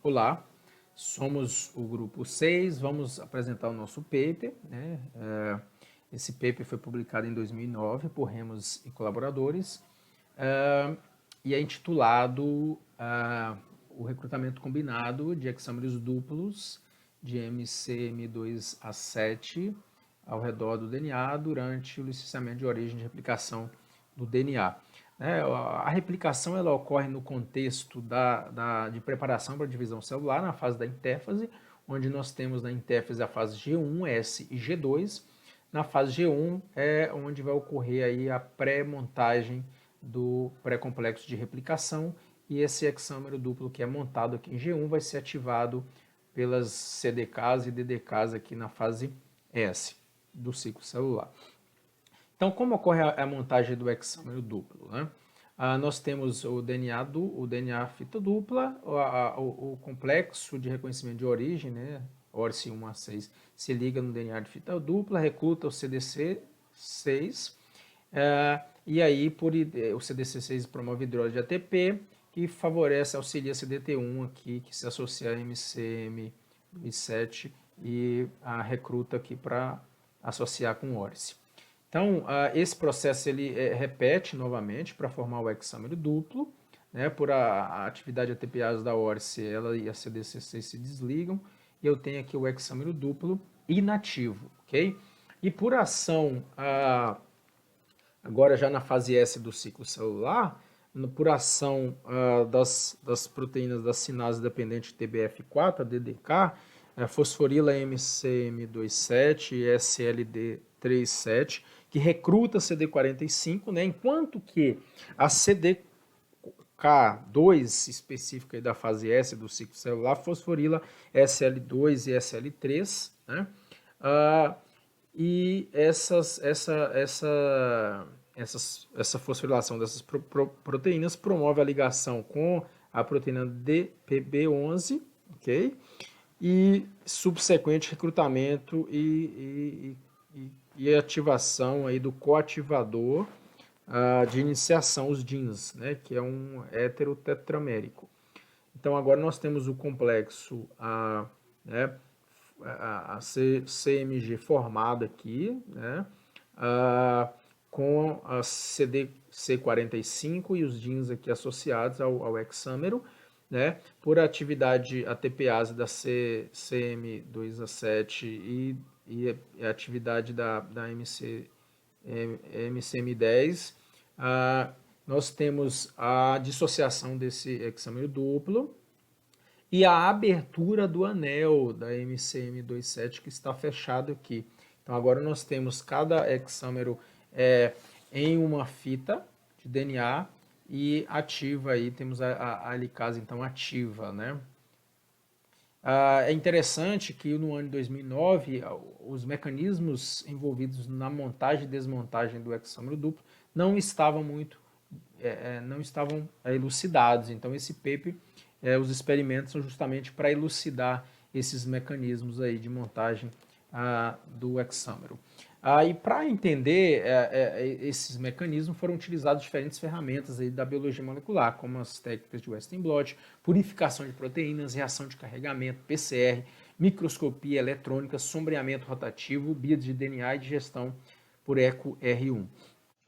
Olá, somos o grupo 6, vamos apresentar o nosso paper, né? Esse paper foi publicado em 2009 por Remus e colaboradores e é intitulado O recrutamento combinado de hexâmeros duplos de MCM2A7 ao redor do DNA durante o licenciamento de origem de replicação do DNA. A replicação ela ocorre no contexto de preparação para a divisão celular, na fase da intéfase, onde nós temos na intéfase a fase G1, S e G2. Na fase G1 é onde vai ocorrer aí a pré-montagem do pré-complexo de replicação, e esse hexâmero duplo que é montado aqui em G1 vai ser ativado pelas CDKs e DDKs aqui na fase S do ciclo celular. Então, como ocorre a montagem do hexâmero duplo, né? Nós temos o DNA fita dupla, o complexo de reconhecimento de origem, né? ORC 1 a 6, se liga no DNA de fita dupla, recruta o CDC6, e aí o CDC6 promove hidrólise de ATP, que favorece, auxilia CDT1 aqui, que se associa a MCM7 e a recruta aqui para associar com ORC. Então, esse processo ele repete novamente para formar o hexâmero duplo, né? Por a atividade ATPase da ORC, ela e a CDC6 se desligam, e eu tenho aqui o hexâmero duplo inativo, ok? E por ação, agora já na fase S do ciclo celular, por ação das proteínas da sinase dependente TBF4, a DDK, fosforila MCM27 e SLD37, que recruta CD45, né? Enquanto que a CDK2 específica da fase S do ciclo celular fosforila SL2 e SL3, né? E essa fosforilação dessas proteínas promove a ligação com a proteína DPB11, ok? E subsequente recrutamento e ativação aí do coativador de iniciação, os DINs, né, que é um heterotetramérico. Então agora nós temos o complexo a CMG formado aqui, né, com a CDC45 e os DINs aqui associados ao hexâmero, né, por atividade ATPase da CM2A7 e a atividade da MCM10, nós temos a dissociação desse hexâmero duplo e a abertura do anel da MCM27 que está fechado aqui. Então agora nós temos cada hexâmero em uma fita de DNA e ativa aí, temos a helicase então ativa, né? É interessante que no ano de 2009 os mecanismos envolvidos na montagem e desmontagem do hexâmero duplo não estavam elucidados. Então esse paper, os experimentos são justamente para elucidar esses mecanismos aí de montagem do hexâmero. E para entender esses mecanismos foram utilizadas diferentes ferramentas aí da biologia molecular, como as técnicas de Western blot, purificação de proteínas, reação de carregamento, PCR, microscopia eletrônica, sombreamento rotativo, BID de DNA e digestão por eco R1.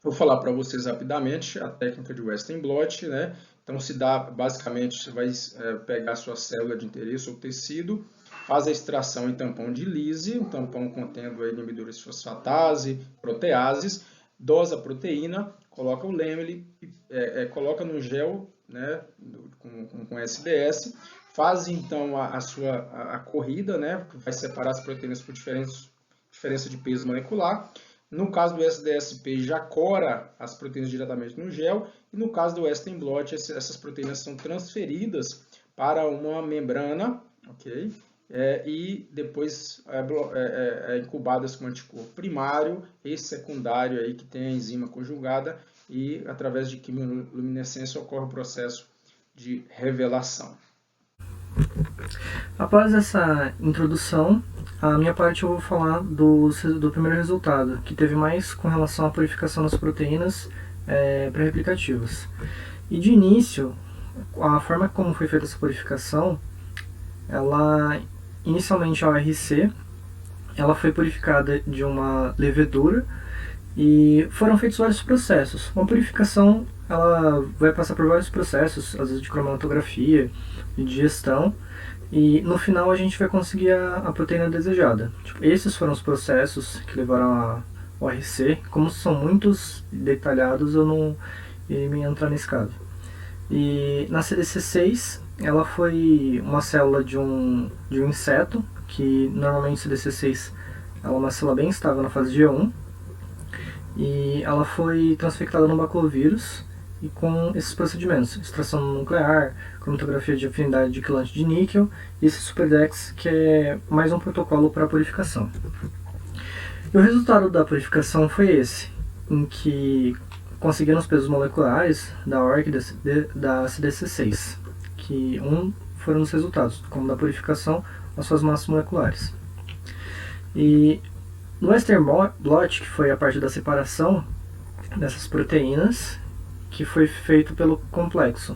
Vou falar para vocês rapidamente a técnica de Western blot, né? Então basicamente, você vai pegar a sua célula de interesse ou tecido, faz a extração em tampão de Lise, um tampão contendo inibidores de fosfatase, proteases, dosa a proteína, coloca o leme, coloca no gel, né, com SDS, faz então a corrida, né, vai separar as proteínas por diferença de peso molecular. No caso do SDSP, já cora as proteínas diretamente no gel, e no caso do Western blot, essas proteínas são transferidas para uma membrana, ok? E depois incubadas com anticorpo primário e secundário aí, que tem a enzima conjugada, e através de quimiluminescência ocorre o processo de revelação. Após essa introdução, a minha parte eu vou falar do primeiro resultado, que teve mais com relação à purificação das proteínas pré-replicativas. E de início, a forma como foi feita essa purificação, ela inicialmente a ORC, ela foi purificada de uma levedura e foram feitos vários processos. Uma purificação, ela vai passar por vários processos, às vezes de cromatografia, de digestão, e no final a gente vai conseguir a proteína desejada. Tipo, esses foram os processos que levaram a ORC. Como são muitos detalhados, eu não iria me entrar nesse caso. E na CDC6, ela foi uma célula de um inseto, que normalmente CDC6 ela é uma célula bem estável na fase G1, e ela foi transfectada no baculovírus e com esses procedimentos, extração nuclear, cromatografia de afinidade de quelante de níquel e esse SuperDex, que é mais um protocolo para purificação. E o resultado da purificação foi esse, em que conseguiram os pesos moleculares da ORC e da CDC6, que foram os resultados, como da purificação, as suas massas moleculares. E no Western blot, que foi a parte da separação dessas proteínas, que foi feito pelo complexo.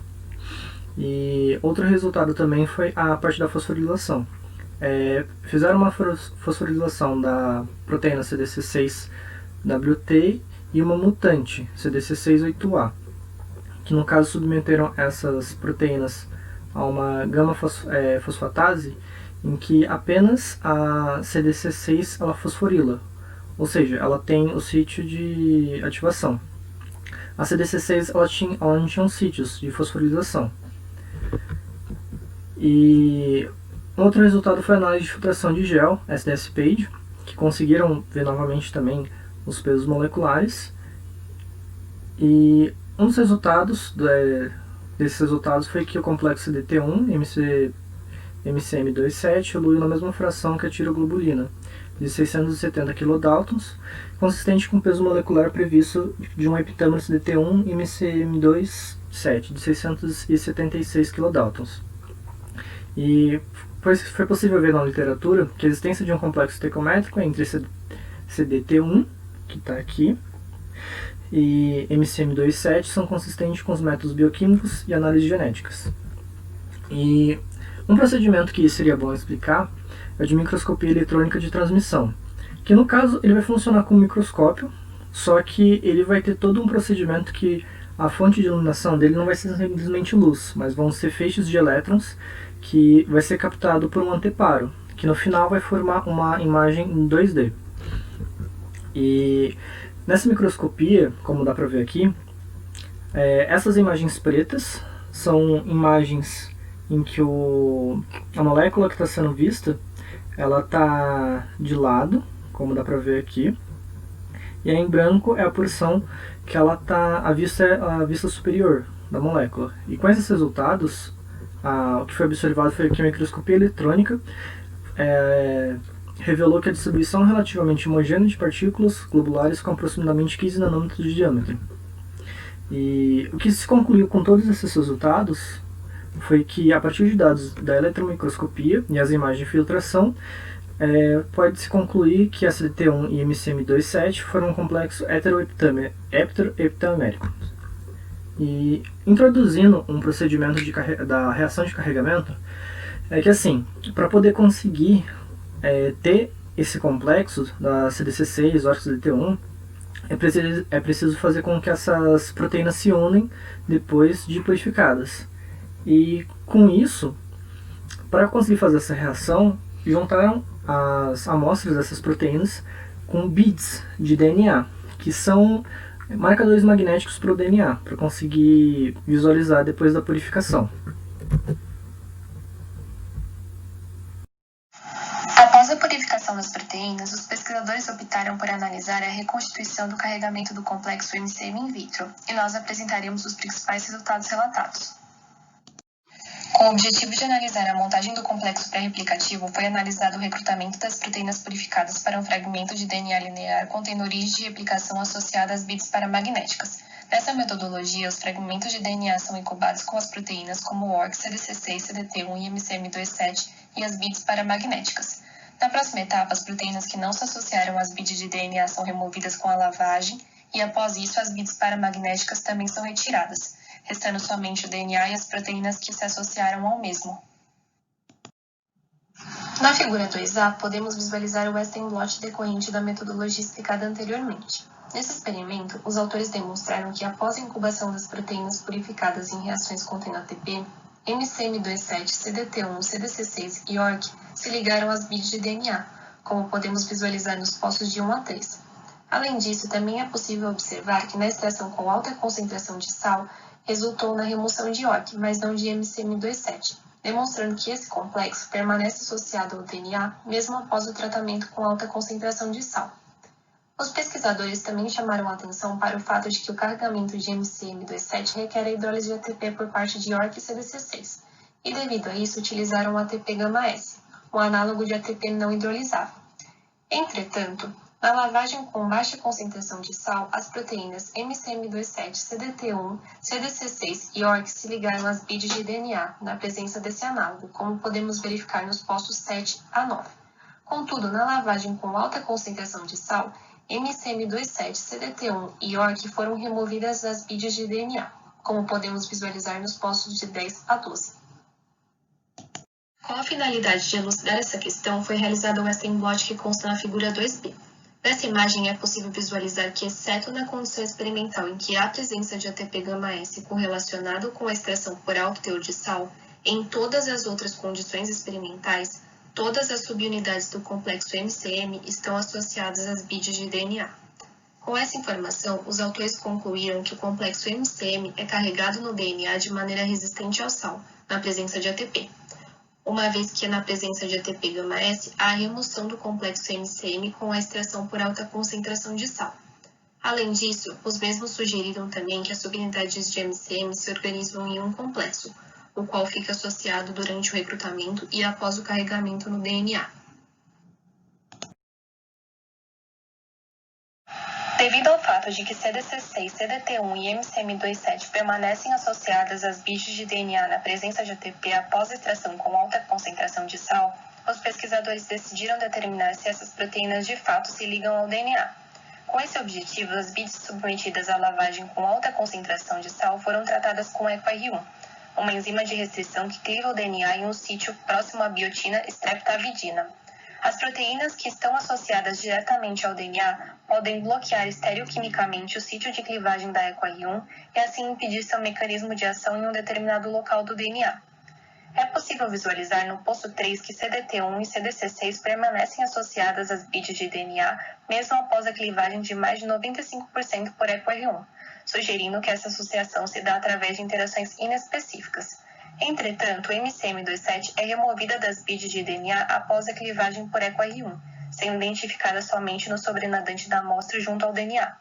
E outro resultado também foi a parte da fosforilação. Fizeram uma fosforilação da proteína CDC6-WT e uma mutante, CDC6-8A, que no caso submeteram essas proteínas a uma gama-fosfatase, em que apenas a CDC6 ela fosforila, ou seja, ela tem o sítio de ativação. A CDC6 ela não tinha sítios de fosforilação. E outro resultado foi a análise de filtração de gel, SDS-PAGE, que conseguiram ver novamente também os pesos moleculares. E um dos resultados desses resultados foi que o complexo DT1, MCM27, evoluiu na mesma fração que a tiroglobulina, de 670 kDa, consistente com o peso molecular previsto de um heptâmero DT1 MCM27, de 676 kDa. E foi possível ver na literatura que a existência de um complexo estequiométrico entre CDT1, que está aqui, e MCM27 são consistentes com os métodos bioquímicos e análises genéticas. E um procedimento que seria bom explicar é o de microscopia eletrônica de transmissão, que no caso ele vai funcionar com um microscópio, só que ele vai ter todo um procedimento que a fonte de iluminação dele não vai ser simplesmente luz, mas vão ser feixes de elétrons que vai ser captado por um anteparo, que no final vai formar uma imagem em 2D. E nessa microscopia, como dá para ver aqui, essas imagens pretas são imagens em que a molécula que está sendo vista, ela está de lado, como dá para ver aqui, e aí em branco é a porção que ela está a vista superior da molécula. E com esses resultados, o que foi observado foi que a microscopia eletrônica revelou que a distribuição relativamente homogênea de partículas globulares com aproximadamente 15 nanômetros de diâmetro. E o que se concluiu com todos esses resultados foi que, a partir de dados da eletromicroscopia e as imagens de filtração, pode-se concluir que a CDT1 e MCM27 foram um complexo heteroheptamérico. E introduzindo um procedimento da reação de carregamento, é que assim, para poder conseguir ter esse complexo da CDC6 ou CDT1, é preciso fazer com que essas proteínas se unem depois de purificadas. E com isso, para conseguir fazer essa reação, juntaram as amostras dessas proteínas com beads de DNA, que são marcadores magnéticos para o DNA, para conseguir visualizar depois da purificação. Após a purificação das proteínas, os pesquisadores optaram por analisar a reconstituição do carregamento do complexo MCM in vitro, e nós apresentaremos os principais resultados relatados. Com o objetivo de analisar a montagem do complexo pré-replicativo, foi analisado o recrutamento das proteínas purificadas para um fragmento de DNA linear contendo origens de replicação associadas às bits paramagnéticas. Nessa metodologia, os fragmentos de DNA são incubados com as proteínas como o ORC, CDC6, CDT1 e MCM27 e as bits paramagnéticas. Na próxima etapa, as proteínas que não se associaram às bits de DNA são removidas com a lavagem e, após isso, as bits paramagnéticas também são retiradas. restando somente o DNA e as proteínas que se associaram ao mesmo. Na figura 2A, podemos visualizar o Western blot decorrente da metodologia explicada anteriormente. Nesse experimento, os autores demonstraram que após a incubação das proteínas purificadas em reações contendo ATP, MCM27, CDT1, CDC6 e ORC se ligaram às bits de DNA, como podemos visualizar nos postos de 1 a 3. Além disso, também é possível observar que na extração com alta concentração de sal, resultou na remoção de ORC, mas não de MCM27, demonstrando que esse complexo permanece associado ao DNA mesmo após o tratamento com alta concentração de sal. Os pesquisadores também chamaram a atenção para o fato de que o carregamento de MCM27 requer a hidrólise de ATP por parte de ORC e CDC6, e devido a isso utilizaram o ATP γS, um análogo de ATP não hidrolisável. Entretanto, na lavagem com baixa concentração de sal, as proteínas MCM27, CDT1, CDC6 e ORC se ligaram às bits de DNA na presença desse análogo, como podemos verificar nos postos 7 a 9. Contudo, na lavagem com alta concentração de sal, MCM27, CDT1 e ORC foram removidas das bits de DNA, como podemos visualizar nos postos de 10 a 12. Com a finalidade de elucidar essa questão, foi realizado o Western blot que consta na figura 2b. Nessa imagem é possível visualizar que, exceto na condição experimental em que há presença de ATP γS correlacionado com a extração por alto teor de sal, em todas as outras condições experimentais, todas as subunidades do complexo MCM estão associadas às bits de DNA. Com essa informação, os autores concluíram que o complexo MCM é carregado no DNA de maneira resistente ao sal, na presença de ATP, uma vez que na presença de ATP γS há a remoção do complexo MCM com a extração por alta concentração de sal. Além disso, os mesmos sugeriram também que as subunidades de MCM se organizam em um complexo, o qual fica associado durante o recrutamento e após o carregamento no DNA. Devido ao fato de que CDC6, CDT1 e MCM27 permanecem associadas às bits de DNA na presença de ATP após extração com alta concentração de sal, os pesquisadores decidiram determinar se essas proteínas de fato se ligam ao DNA. Com esse objetivo, as bits submetidas à lavagem com alta concentração de sal foram tratadas com EcoR1, uma enzima de restrição que cliva o DNA em um sítio próximo à biotina streptavidina. As proteínas que estão associadas diretamente ao DNA podem bloquear estereoquimicamente o sítio de clivagem da EcoR1 e assim impedir seu mecanismo de ação em um determinado local do DNA. É possível visualizar no posto 3 que CDT1 e CDC6 permanecem associadas às bits de DNA mesmo após a clivagem de mais de 95% por EcoR1, sugerindo que essa associação se dá através de interações inespecíficas. Entretanto, o MCM27 é removida das bits de DNA após a clivagem por EcoR1, sendo identificada somente no sobrenadante da amostra junto ao DNA.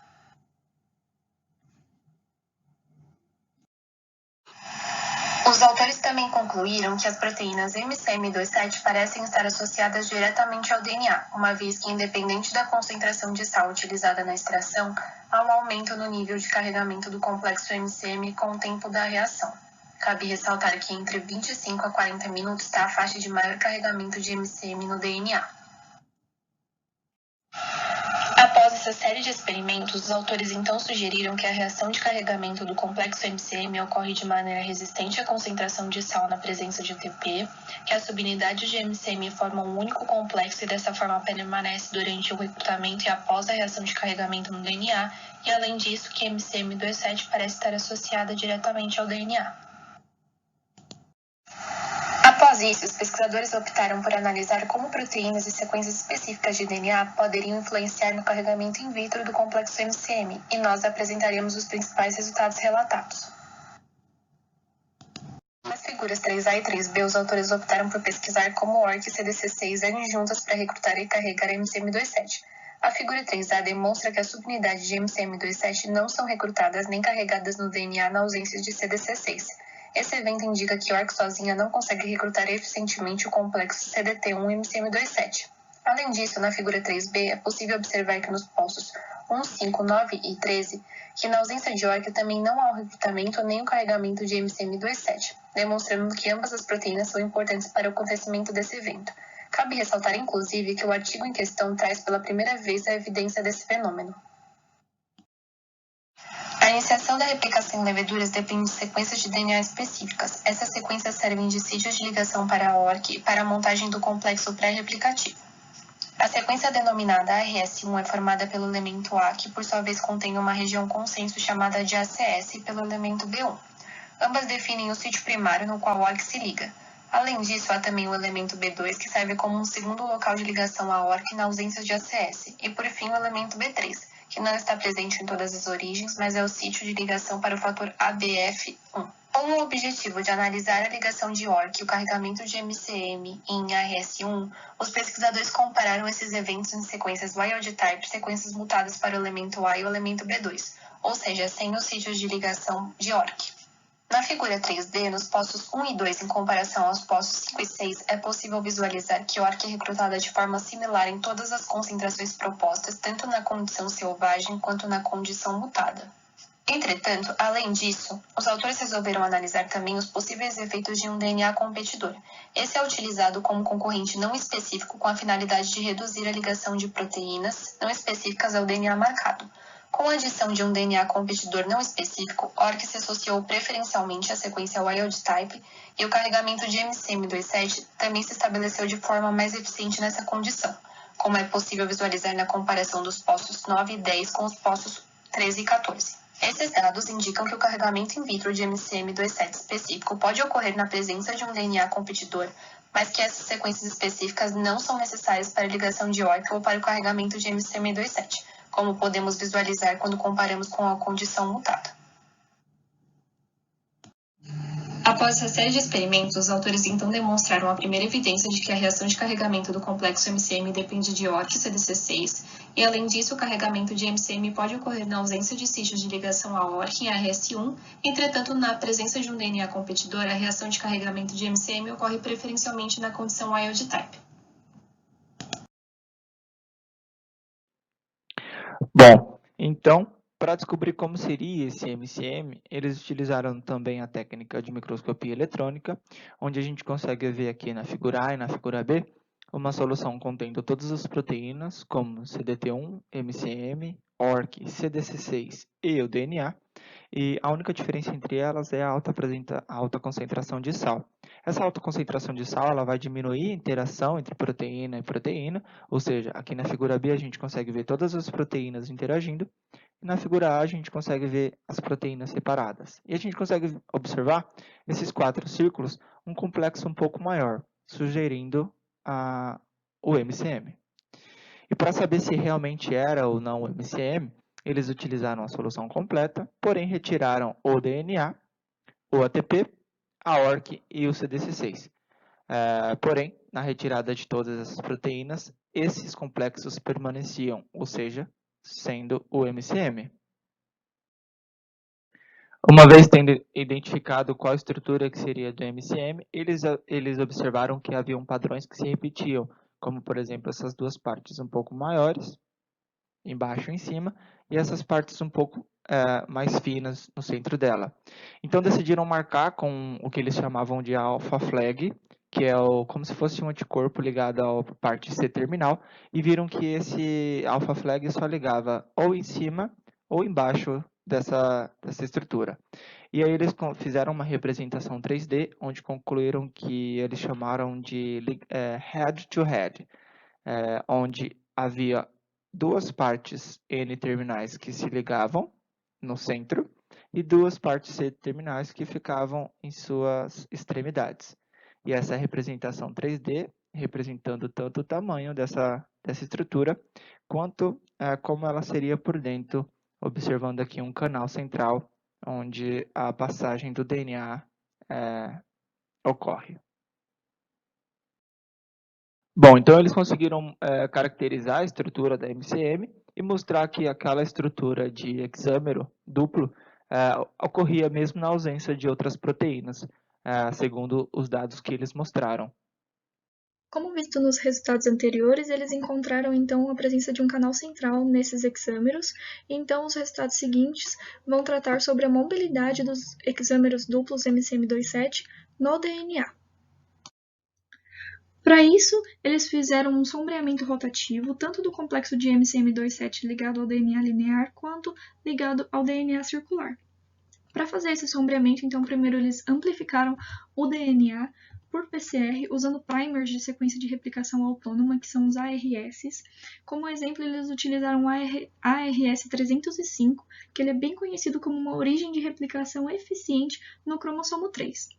Os autores também concluíram que as proteínas MCM27 parecem estar associadas diretamente ao DNA, uma vez que, independente da concentração de sal utilizada na extração, há um aumento no nível de carregamento do complexo MCM com o tempo da reação. Cabe ressaltar que entre 25 a 40 minutos está a faixa de maior carregamento de MCM no DNA. Após essa série de experimentos, os autores então sugeriram que a reação de carregamento do complexo MCM ocorre de maneira resistente à concentração de sal na presença de ATP, que as subunidades de MCM formam um único complexo e dessa forma permanece durante o recrutamento e após a reação de carregamento no DNA, e além disso que MCM27 parece estar associada diretamente ao DNA. Após isso, os pesquisadores optaram por analisar como proteínas e sequências específicas de DNA poderiam influenciar no carregamento in vitro do complexo MCM, e nós apresentaremos os principais resultados relatados. Nas figuras 3A e 3B, os autores optaram por pesquisar como ORC e CDC6 agem juntas para recrutar e carregar MCM27. A figura 3A demonstra que as subunidades de MCM27 não são recrutadas nem carregadas no DNA na ausência de CDC6. Esse evento indica que ORC sozinha não consegue recrutar eficientemente o complexo CDT1 e MCM27. Além disso, na figura 3B, é possível observar que nos postos 1, 5, 9 e 13, que na ausência de ORC também não há o recrutamento nem o carregamento de MCM27, demonstrando que ambas as proteínas são importantes para o acontecimento desse evento. Cabe ressaltar, inclusive, que o artigo em questão traz pela primeira vez a evidência desse fenômeno. A iniciação da replicação em leveduras depende de sequências de DNA específicas. Essas sequências servem de sítios de ligação para a ORC e para a montagem do complexo pré-replicativo. A sequência denominada ARS1 é formada pelo elemento A, que por sua vez contém uma região consenso chamada de ACS, pelo elemento B1. Ambas definem o sítio primário no qual a ORC se liga. Além disso, há também o elemento B2, que serve como um segundo local de ligação à ORC na ausência de ACS. E por fim, o elemento B3, que não está presente em todas as origens, mas é o sítio de ligação para o fator ABF1. Com o objetivo de analisar a ligação de ORC e o carregamento de MCM em ARS1, os pesquisadores compararam esses eventos em sequências wild type, sequências mutadas para o elemento A e o elemento B2, ou seja, sem os sítios de ligação de ORC. Na figura 3D, nos postos 1 e 2 em comparação aos postos 5 e 6, é possível visualizar que a ORC é recrutada de forma similar em todas as concentrações propostas, tanto na condição selvagem quanto na condição mutada. Entretanto, além disso, os autores resolveram analisar também os possíveis efeitos de um DNA competidor. Esse é utilizado como concorrente não específico com a finalidade de reduzir a ligação de proteínas não específicas ao DNA marcado. Com a adição de um DNA competidor não específico, ORC se associou preferencialmente à sequência wild type e o carregamento de MCM27 também se estabeleceu de forma mais eficiente nessa condição, como é possível visualizar na comparação dos postos 9 e 10 com os postos 13 e 14. Esses dados indicam que o carregamento in vitro de MCM27 específico pode ocorrer na presença de um DNA competidor, mas que essas sequências específicas não são necessárias para a ligação de ORC ou para o carregamento de MCM27, como podemos visualizar quando comparamos com a condição mutada. Após essa série de experimentos, os autores então demonstraram a primeira evidência de que a reação de carregamento do complexo MCM depende de ORC e CDC6, e além disso, o carregamento de MCM pode ocorrer na ausência de sítios de ligação à ORC em ARS1, entretanto, na presença de um DNA competidor, a reação de carregamento de MCM ocorre preferencialmente na condição wild type. Bom, então, para descobrir como seria esse MCM, eles utilizaram também a técnica de microscopia eletrônica, onde a gente consegue ver aqui na figura A e na figura B uma solução contendo todas as proteínas, como CDT1, MCM, ORC, CDC6 e o DNA, e a única diferença entre elas é a alta concentração de sal. Essa alta concentração de sal ela vai diminuir a interação entre proteína e proteína, ou seja, aqui na figura B a gente consegue ver todas as proteínas interagindo, e na figura A a gente consegue ver as proteínas separadas. E a gente consegue observar, nesses 4 círculos, um complexo um pouco maior, sugerindo o MCM. E para saber se realmente era ou não o MCM, eles utilizaram a solução completa, porém retiraram o DNA, o ATP, a ORC e o CDC6. Porém, na retirada de todas essas proteínas, esses complexos permaneciam, ou seja, sendo o MCM. Uma vez tendo identificado qual estrutura que seria do MCM, eles observaram que haviam padrões que se repetiam, como por exemplo essas duas partes um pouco maiores, embaixo e em cima, e essas partes um pouco mais finas no centro dela. Então decidiram marcar com o que eles chamavam de alpha flag, que é como se fosse um anticorpo ligado à parte C terminal, e viram que esse alpha flag só ligava ou em cima ou embaixo dessa estrutura. E aí eles fizeram uma representação 3D, onde concluíram que eles chamaram de head-to-head, onde havia duas partes N terminais que se ligavam no centro e duas partes C terminais que ficavam em suas extremidades. E essa representação 3D, representando tanto o tamanho dessa estrutura, quanto como ela seria por dentro, observando aqui um canal central, onde a passagem do DNA ocorre. Bom, então eles conseguiram caracterizar a estrutura da MCM e mostrar que aquela estrutura de hexâmero duplo ocorria mesmo na ausência de outras proteínas, segundo os dados que eles mostraram. Como visto nos resultados anteriores, eles encontraram então a presença de um canal central nesses hexâmeros, e então os resultados seguintes vão tratar sobre a mobilidade dos hexâmeros duplos MCM27 no DNA. Para isso, eles fizeram um sombreamento rotativo, tanto do complexo de MCM27 ligado ao DNA linear, quanto ligado ao DNA circular. Para fazer esse sombreamento, então, primeiro eles amplificaram o DNA por PCR, usando primers de sequência de replicação autônoma, que são os ARS. Como exemplo, eles utilizaram o ARS 305, que ele é bem conhecido como uma origem de replicação eficiente no cromossomo 3.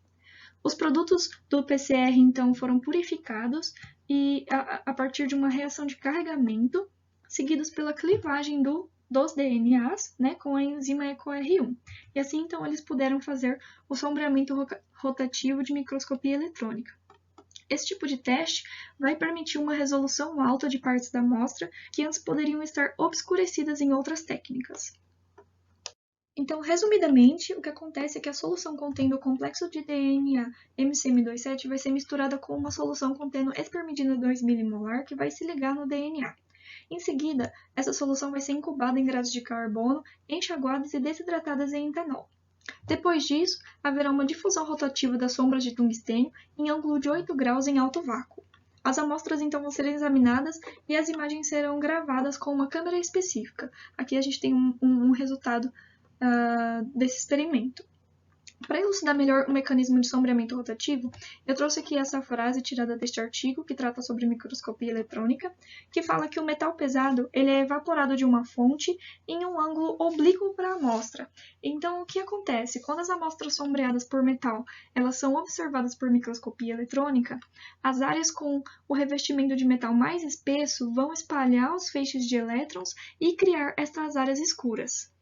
Os produtos do PCR, então, foram purificados e a partir de uma reação de carregamento, seguidos pela clivagem dos DNAs, né, com a enzima EcoR1. E assim, então, eles puderam fazer o sombreamento rotativo de microscopia eletrônica. Esse tipo de teste vai permitir uma resolução alta de partes da amostra que antes poderiam estar obscurecidas em outras técnicas. Então, resumidamente, o que acontece é que a solução contendo o complexo de DNA MCM27 vai ser misturada com uma solução contendo espermidina 2 milimolar que vai se ligar no DNA. Em seguida, essa solução vai ser incubada em grades de carbono, enxaguadas e desidratadas em etanol. Depois disso, haverá uma difusão rotativa das sombras de tungstênio em ângulo de 8 graus em alto vácuo. As amostras então vão ser examinadas e as imagens serão gravadas com uma câmera específica. Aqui a gente tem um resultado desse experimento. Para elucidar melhor o mecanismo de sombreamento rotativo, eu trouxe aqui essa frase tirada deste artigo que trata sobre microscopia eletrônica, que fala que o metal pesado ele é evaporado de uma fonte em um ângulo oblíquo para a amostra. Então, o que acontece? Quando as amostras sombreadas por metal elas são observadas por microscopia eletrônica, as áreas com o revestimento de metal mais espesso vão espalhar os feixes de elétrons e criar estas áreas escuras.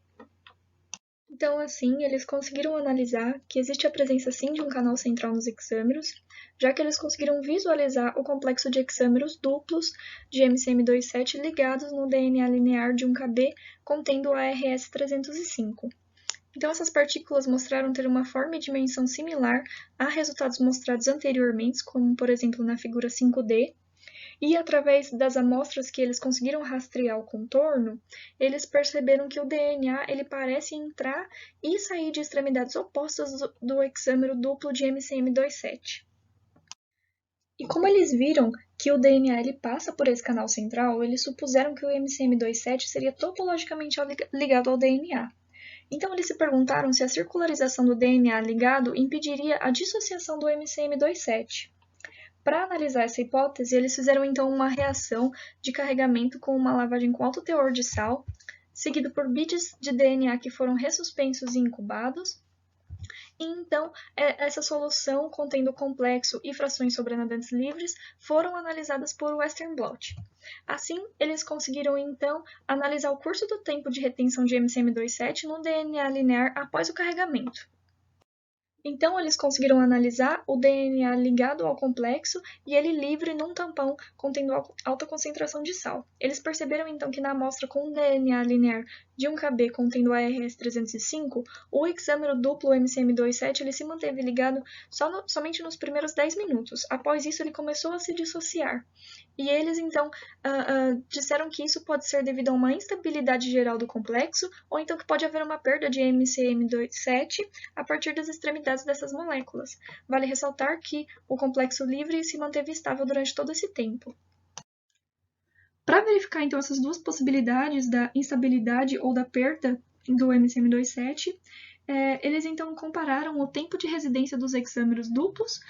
Então, assim, eles conseguiram analisar que existe a presença, sim, de um canal central nos hexâmeros, já que eles conseguiram visualizar o complexo de hexâmeros duplos de MCM27 ligados no DNA linear de um KB contendo o ARS 305. Então, essas partículas mostraram ter uma forma e dimensão similar a resultados mostrados anteriormente, como, por exemplo, na figura 5D, e através das amostras que eles conseguiram rastrear o contorno, eles perceberam que o DNA ele parece entrar e sair de extremidades opostas do hexâmero duplo de MCM27. E como eles viram que o DNA ele passa por esse canal central, eles supuseram que o MCM27 seria topologicamente ligado ao DNA. Então eles se perguntaram se a circularização do DNA ligado impediria a dissociação do MCM27. Para analisar essa hipótese, eles fizeram então uma reação de carregamento com uma lavagem com alto teor de sal, seguido por bits de DNA que foram ressuspensos e incubados. E então, essa solução contendo complexo e frações sobrenadantes livres foram analisadas por Western blot. Assim, eles conseguiram então analisar o curso do tempo de retenção de MCM27 no DNA linear após o carregamento. Então, eles conseguiram analisar o DNA ligado ao complexo e ele livre num tampão contendo alta concentração de sal. Eles perceberam, então, que na amostra com um DNA linear de um KB contendo ARS 305, o hexâmero duplo MCM27 ele se manteve ligado somente nos primeiros 10 minutos. Após isso, ele começou a se dissociar. E eles, então, disseram que isso pode ser devido a uma instabilidade geral do complexo, ou então que pode haver uma perda de MCM27 a partir das extremidades dessas moléculas. Vale ressaltar que o complexo livre se manteve estável durante todo esse tempo. Para verificar, então, essas duas possibilidades da instabilidade ou da perda do MCM27, eles, então, compararam o tempo de residência dos hexâmeros duplos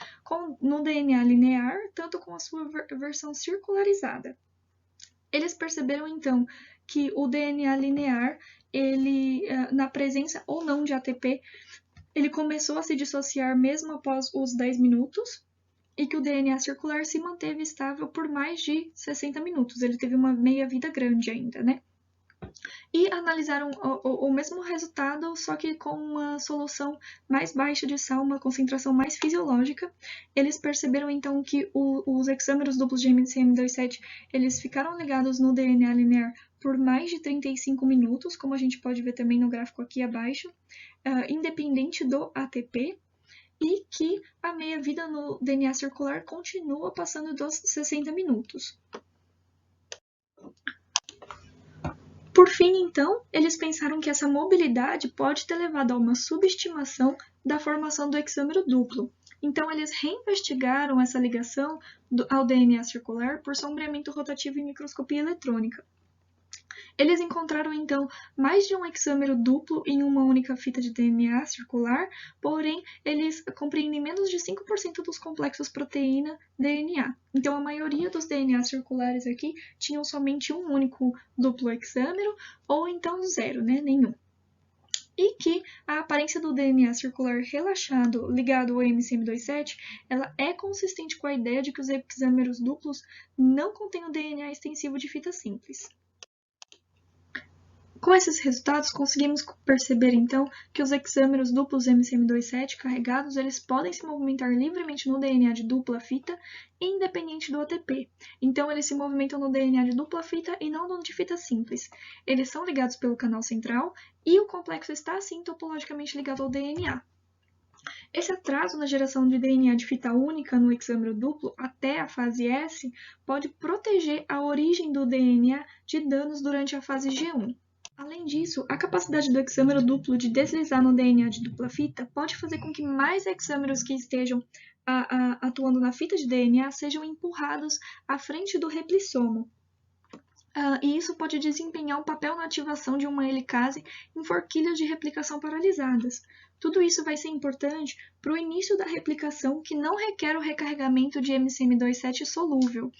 no DNA linear, tanto com a sua versão circularizada. Eles perceberam, então, que o DNA linear, ele, na presença ou não de ATP, ele começou a se dissociar mesmo após os 10 minutos, e que o DNA circular se manteve estável por mais de 60 minutos. Ele teve uma meia-vida grande ainda, né? E analisaram o mesmo resultado, só que com uma solução mais baixa de sal, uma concentração mais fisiológica. Eles perceberam, então, que os hexâmeros duplos de MCM27, eles ficaram ligados no DNA linear por mais de 35 minutos, como a gente pode ver também no gráfico aqui abaixo, independente do ATP, e que a meia-vida no DNA circular continua passando dos 60 minutos. Por fim, então, eles pensaram que essa mobilidade pode ter levado a uma subestimação da formação do hexâmero duplo. Então, eles reinvestigaram essa ligação ao DNA circular por sombreamento rotativo e microscopia eletrônica. Eles encontraram, então, mais de um hexâmero duplo em uma única fita de DNA circular, porém, eles compreendem menos de 5% dos complexos proteína-DNA. Então, a maioria dos DNA circulares aqui tinham somente um único duplo hexâmero, ou então zero, né? Nenhum. E que a aparência do DNA circular relaxado ligado ao MCM27, ela é consistente com a ideia de que os hexâmeros duplos não contêm o DNA extensivo de fita simples. Com esses resultados, conseguimos perceber, então, que os hexâmeros duplos MCM27 carregados, eles podem se movimentar livremente no DNA de dupla fita, independente do ATP. Então, eles se movimentam no DNA de dupla fita e não no de fita simples. Eles são ligados pelo canal central e o complexo está, assim, topologicamente ligado ao DNA. Esse atraso na geração de DNA de fita única no hexâmero duplo até a fase S pode proteger a origem do DNA de danos durante a fase G1. Além disso, a capacidade do hexâmero duplo de deslizar no DNA de dupla fita pode fazer com que mais hexâmeros que estejam atuando na fita de DNA sejam empurrados à frente do replisomo. E isso pode desempenhar um papel na ativação de uma helicase em forquilhas de replicação paralisadas. Tudo isso vai ser importante para o início da replicação, que não requer o recarregamento de MCM27 solúvel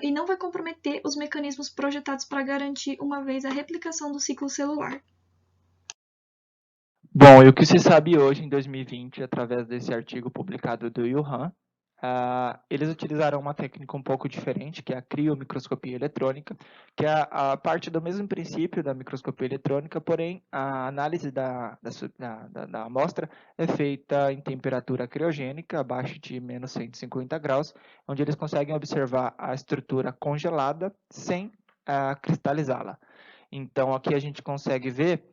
e não vai comprometer os mecanismos projetados para garantir uma vez a replicação do ciclo celular. Bom, e o que se sabe hoje, em 2020, através desse artigo publicado do Yuhan, eles utilizaram uma técnica um pouco diferente, que é a criomicroscopia eletrônica, que é a parte do mesmo princípio da microscopia eletrônica, porém a análise da amostra é feita em temperatura criogênica, abaixo de menos 150 graus, onde eles conseguem observar a estrutura congelada sem cristalizá-la. Então, aqui a gente consegue ver,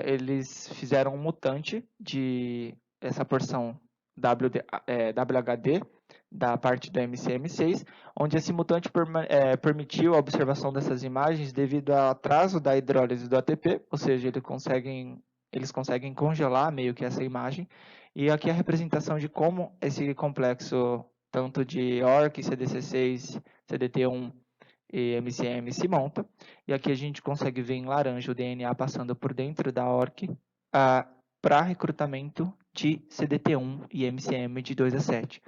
eles fizeram um mutante de essa porção WHD, da parte do MCM6, onde esse mutante permitiu a observação dessas imagens devido ao atraso da hidrólise do ATP, ou seja, eles conseguem congelar meio que essa imagem, e aqui a representação de como esse complexo, tanto de ORC, CDC6, CDT1 e MCM se monta, e aqui a gente consegue ver em laranja o DNA passando por dentro da ORC para recrutamento de CDT1 e MCM de 2 a 7.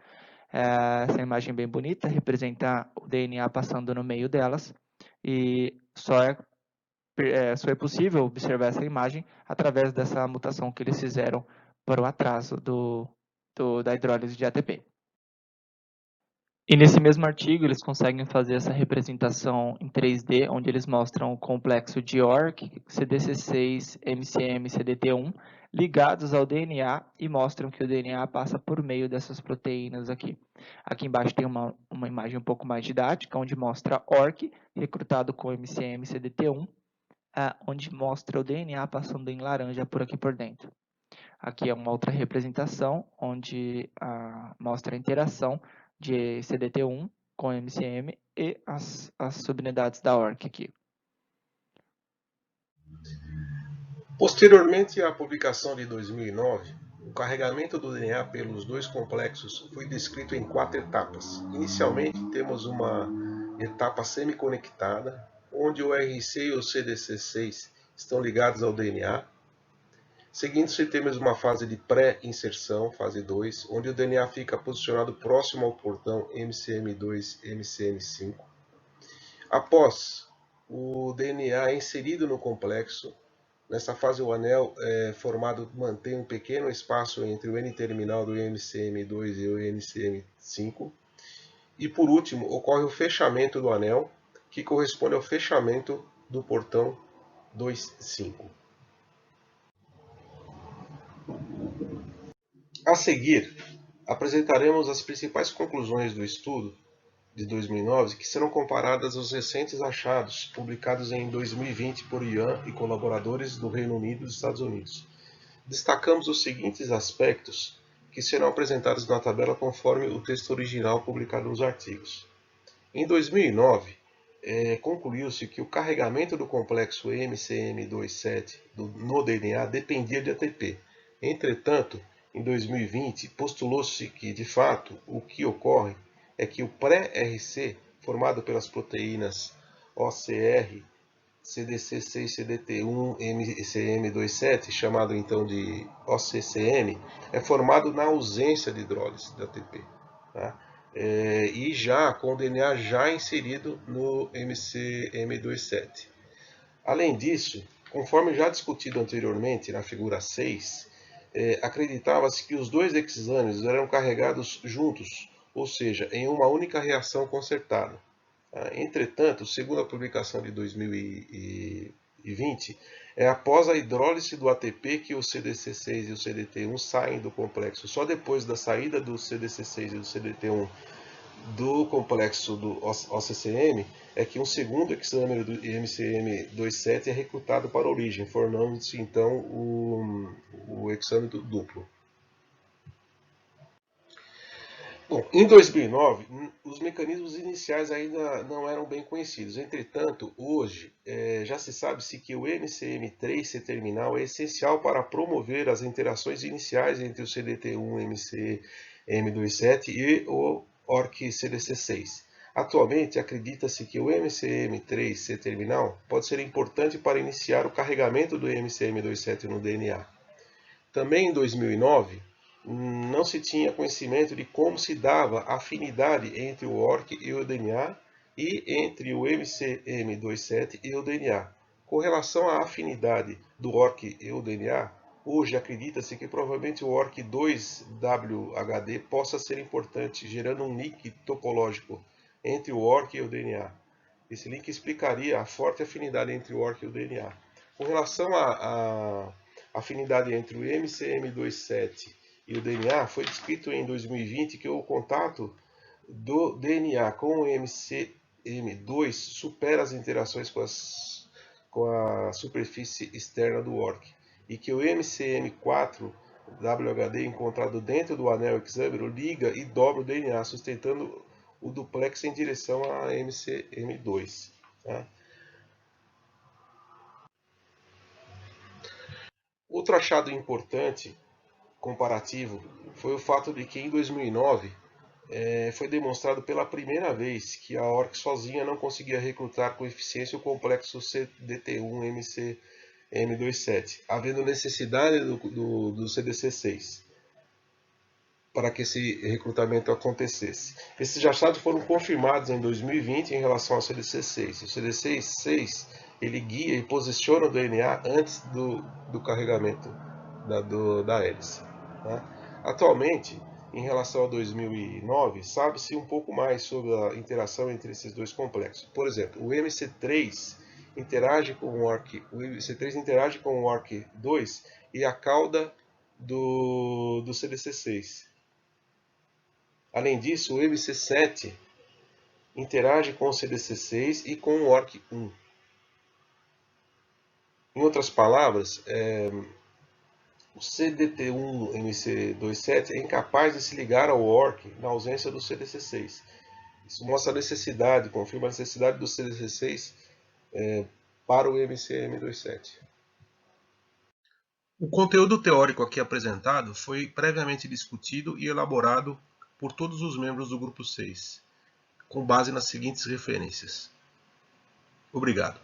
Essa imagem bem bonita representa o DNA passando no meio delas, e só é possível observar essa imagem através dessa mutação que eles fizeram para o atraso da hidrólise de ATP. E nesse mesmo artigo, eles conseguem fazer essa representação em 3D, onde eles mostram o complexo de ORC, CDC6, MCM e CDT1 ligados ao DNA e mostram que o DNA passa por meio dessas proteínas aqui. Aqui embaixo tem uma imagem um pouco mais didática, onde mostra ORC recrutado com MCM e CDT1, onde mostra o DNA passando em laranja por aqui por dentro. Aqui é uma outra representação, onde mostra a interação de CDT1 com MCM e as subunidades da ORC aqui. Posteriormente à publicação de 2009, o carregamento do DNA pelos dois complexos foi descrito em 4 etapas. Inicialmente, temos uma etapa semiconectada, onde o RC e o CDC6 estão ligados ao DNA. Seguindo-se, temos uma fase de pré-inserção, fase 2, onde o DNA fica posicionado próximo ao portão MCM2 e MCM5. Após o DNA inserido no complexo, nessa fase o anel formado mantém um pequeno espaço entre o N-terminal do MCM2 e o MCM5. E por último, ocorre o fechamento do anel, que corresponde ao fechamento do portão 2,5. A seguir, apresentaremos as principais conclusões do estudo de 2009, que serão comparadas aos recentes achados publicados em 2020 por Yuhan e colaboradores do Reino Unido e dos Estados Unidos. Destacamos os seguintes aspectos que serão apresentados na tabela conforme o texto original publicado nos artigos. Em 2009, concluiu-se que o carregamento do complexo MCM27 no DNA dependia de ATP. Entretanto, em 2020, postulou-se que, de fato, o que ocorre é que o pré-RC, formado pelas proteínas OCR, CDC6, CDT1, MCM27, chamado então de OCCM, é formado na ausência de hidrólise da ATP, tá? E já com o DNA já inserido no MCM27. Além disso, conforme já discutido anteriormente na figura 6, acreditava-se que os dois hexâmeros eram carregados juntos, ou seja, em uma única reação concertada. Entretanto, segundo a publicação de 2020, é após a hidrólise do ATP que o CDC6 e o CDT1 saem do complexo. Só depois da saída do CDC6 e do CDT1 do complexo do OCCM é que um segundo hexâmero do MCM27 é recrutado para a origem, formando-se então o hexâmero duplo. Bom, em 2009, os mecanismos iniciais ainda não eram bem conhecidos. Entretanto, hoje já se sabe-se que o MCM3 C-terminal é essencial para promover as interações iniciais entre o CDT1 MCM27 e o ORC-CDC6. Atualmente, acredita-se que o MCM3 C-terminal pode ser importante para iniciar o carregamento do MCM27 no DNA. Também em 2009, não se tinha conhecimento de como se dava a afinidade entre o ORC e o DNA e entre o MCM27 e o DNA. Com relação à afinidade do ORC e o DNA, hoje acredita-se que provavelmente o ORC2WHD possa ser importante, gerando um link topológico entre o ORC e o DNA. Esse link explicaria a forte afinidade entre o ORC e o DNA. Com relação à afinidade entre o MCM27 e o DNA, foi descrito em 2020 que o contato do DNA com o MCM2 supera as interações com a superfície externa do ORC, e que o MCM4WHD encontrado dentro do anel hexâmero liga e dobra o DNA, sustentando o duplex em direção a MCM2. Tá? Outro achado importante comparativo foi o fato de que em 2009 foi demonstrado pela primeira vez que a ORC sozinha não conseguia recrutar com eficiência o complexo CDT1 MCM27, havendo necessidade do CDC6 para que esse recrutamento acontecesse. Esses achados foram confirmados em 2020 em relação ao CDC6. O CDC6 ele guia e posiciona o DNA antes do carregamento da hélice. Tá? Atualmente, em relação a 2009, sabe-se um pouco mais sobre a interação entre esses dois complexos. Por exemplo, o MC3 interage com o ORC2 e a cauda do CDC6. Além disso, o MC7 interage com o CDC6 e com o ORC1. Em outras palavras, o CDT1 MC27 é incapaz de se ligar ao ORC na ausência do CDC6. Isso mostra a necessidade, confirma a necessidade do CDC6 para o MCM27. O conteúdo teórico aqui apresentado foi previamente discutido e elaborado por todos os membros do grupo 6, com base nas seguintes referências. Obrigado.